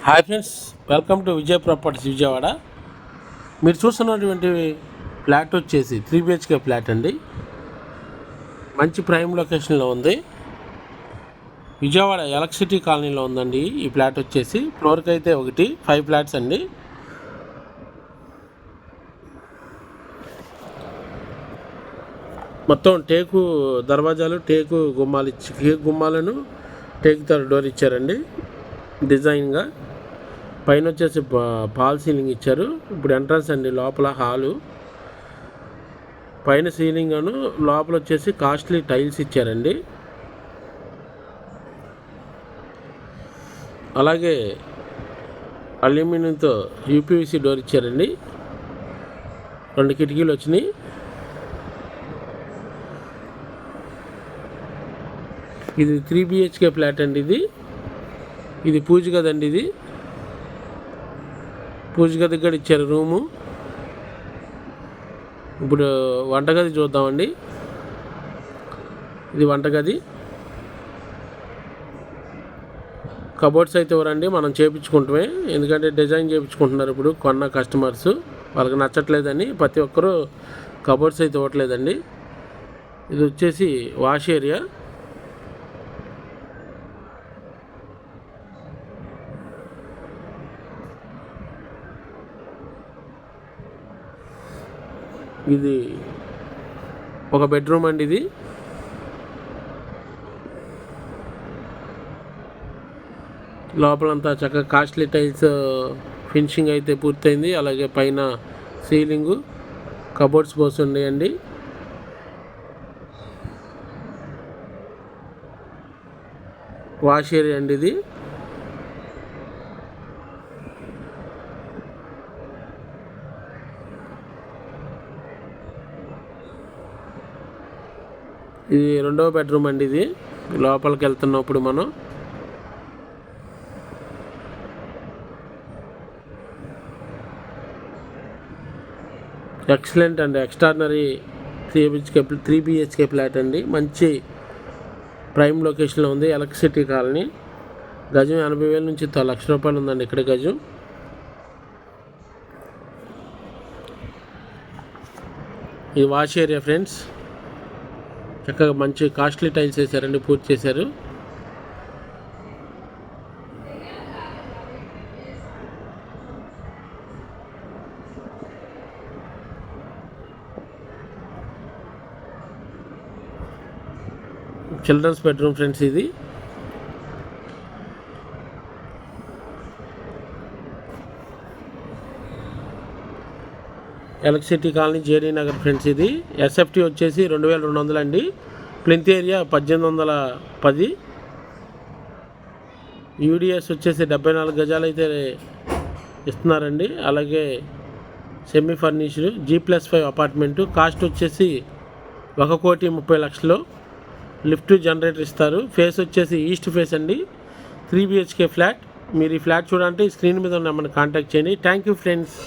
Hi friends, welcome to Vijay properties Vijayawada. మీరు చూస్తున్నటువంటి flat వచ్చేసి 3 BHK ఫ్లాట్ అండి. మంచి ప్రైమ్ లొకేషన్లో ఉంది. విజయవాడ ఎలక్ట్రిసిటీ కాలనీలో ఉందండి ఈ ఫ్లాట్ వచ్చేసి. ఫ్లోర్కి అయితే 5 ఫ్లాట్స్ అండి. మొత్తం టేకు దర్వాజాలు, టేకు గుమ్మాలను టేకు డోర్ ఇచ్చారండి డిజైన్గా. పైన వచ్చేసి ఫాల్ సీలింగ్ ఇచ్చారు. ఇప్పుడు ఎంట్రన్స్ అండి, లోపల హాలు. పైన సీలింగ్ అను లోపల వచ్చేసి కాస్ట్లీ టైల్స్ ఇచ్చారండి. అలాగే అల్యూమినియంతో యూపీవీసీ డోర్ ఇచ్చారండి. 2 కిటికీలు వచ్చినాయి. ఇది 3 BHK ఫ్లాట్ అండి. ఇది పూజ గదండి. ఇది పూజ గది కూడా ఇచ్చారు రూము. ఇప్పుడు వంటగది చూద్దామండి. ఇది వంటగది. కబోర్డ్స్ అయితే ఇవ్వరండి, మనం చేయించుకుంటామే. ఎందుకంటే డిజైన్ చేయించుకుంటున్నారు ఇప్పుడు కొన్న కస్టమర్స్. వాళ్ళకి నచ్చట్లేదని ప్రతి ఒక్కరూ కబోర్డ్స్ అయితే ఇవ్వట్లేదండి. ఇది వచ్చేసి వాష్ ఏరియా. ఇది ఒక బెడ్రూమ్ అండి. ఇది లోపలంతా చక్కగా కాస్ట్లీ టైల్స్ ఫినిషింగ్ అయితే పూర్తయింది. అలాగే పైన సీలింగు, కబోర్డ్స్ పోసి ఉన్నాయండి. వాష్ ఏరియా అండి. ఇది 2వ బెడ్రూమ్ అండి. ఇది లోపలికి వెళ్తున్నప్పుడు మనం ఎక్సలెంట్ అండి, ఎక్స్ట్రాడినరీ 3 BHK ఫ్లాట్ అండి. మంచి ప్రైమ్ లొకేషన్లో ఉంది. Electricity colony. గజం 80,000 నుంచి 1,00,000 రూపాయలు ఉందండి ఇక్కడ గజం. ఇది వాష్ ఏరియా ఫ్రెండ్స్. చక్కగా మంచి కాస్ట్లీ టైల్స్ వేసారండి, పూర్తి చేశారు. Children's bedroom friends. ఇది electricity colony, JD Nagar friends. ఇది ఎస్ఎఫ్టీ వచ్చేసి 2200 అండి. Plinth area 1810. యూడిఎస్ వచ్చేసి 74 గజాలు అయితే ఇస్తున్నారండి. అలాగే semi furnished G+5 apartment. Cost వచ్చేసి 1,30,00,000. లిఫ్ట్, జనరేటర్ ఇస్తారు. ఫేస్ వచ్చేసి ఈస్ట్ ఫేస్ అండి. 3 BHK ఫ్లాట్. మీరు ఈ ఫ్లాట్ చూడాలంటే స్క్రీన్ మీద ఉన్న నెంబర్ని కాంటాక్ట్ చేయండి. Thank you friends.